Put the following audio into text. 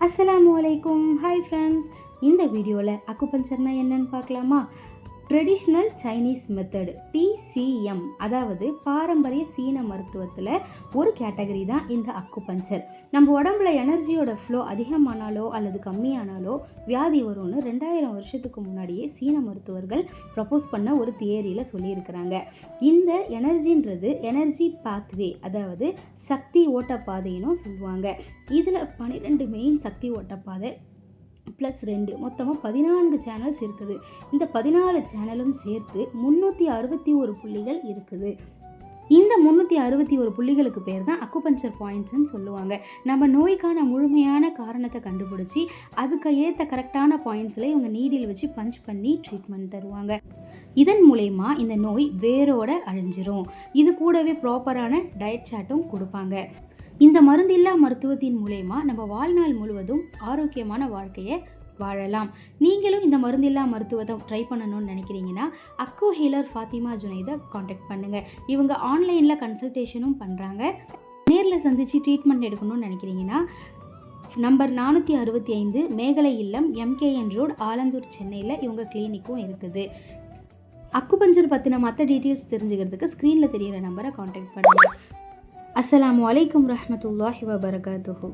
அஸ்ஸலாமு அலைக்கும். Hi friends, இந்த வீடியோவில் அக்குபஞ்சர்னா என்னன்னு பார்க்கலாமா? ட்ரெடிஷ்னல் சைனீஸ் மெத்தட் TCM, அதாவது பாரம்பரிய சீன மருத்துவத்தில் ஒரு கேட்டகரி தான் இந்த அக்குபஞ்சர். நம்ம உடம்புல எனர்ஜியோட ஃப்ளோ அதிகமானாலோ அல்லது கம்மியானாலோ வியாதி வரும்னு 2000 வருஷத்துக்கு முன்னாடியே சீன மருத்துவர்கள் ப்ரப்போஸ் பண்ண ஒரு தியரியில் சொல்லியிருக்கிறாங்க. இந்த எனர்ஜின்றது எனர்ஜி பாத்வே, அதாவது சக்தி ஓட்டப்பாதைன்னு சொல்லுவாங்க. இதில் 12 மெயின் சக்தி ஓட்டப்பாதை ப்ளஸ் 2 மொத்தமாக 14 சேனல்ஸ் இருக்குது. இந்த 14 சேனலும் சேர்த்து 361 புள்ளிகள் இருக்குது. இந்த 361 புள்ளிகளுக்கு பேர் தான் அக்குபஞ்சர் பாயிண்ட்ஸ்ன்னு சொல்லுவாங்க. நம்ம நோய்க்கான முழுமையான காரணத்தை கண்டுபிடிச்சி அதுக்கு ஏற்ற கரெக்டான பாயிண்ட்ஸில் இவங்க நீடில் வச்சு பஞ்ச் பண்ணி ட்ரீட்மெண்ட் தருவாங்க. இதன் மூலயமா இந்த நோய் வேரோட அழிஞ்சிரும். இது கூடவே ப்ராப்பரான டயட் சார்ட்டும் கொடுப்பாங்க. இந்த மருந்தில்லா மருத்துவத்தின் மூலயமா நம்ம வாழ்நாள் முழுவதும் ஆரோக்கியமான வாழ்க்கையை வாழலாம். நீங்களும் இந்த மருந்தில்லா மருத்துவத்தை ட்ரை பண்ணணும்னு நினைக்கிறீங்கன்னா அக்கு ஹீலர் ஃபாத்திமா ஜுனைதை காண்டாக்ட் பண்ணுங்கள். இவங்க ஆன்லைனில் கன்சல்டேஷனும் பண்ணுறாங்க. நேரில் சந்தித்து ட்ரீட்மெண்ட் எடுக்கணும்னு நினைக்கிறீங்கன்னா நம்பர் 465 மேகலை இல்லம், MKN ரோடு, ஆலந்தூர், சென்னையில் இவங்க கிளினிக்கும் இருக்குது. அக்குபஞ்சர் பற்றின மற்ற டீட்டெயில்ஸ் தெரிஞ்சுக்கிறதுக்கு ஸ்க்ரீனில் தெரிகிற நம்பரை காண்டாக்ட் பண்ணுங்கள். அஸ்ஸலாமு அலைக்கும் ரஹ்மத்துல்லாஹி வபரகாத்துஹு.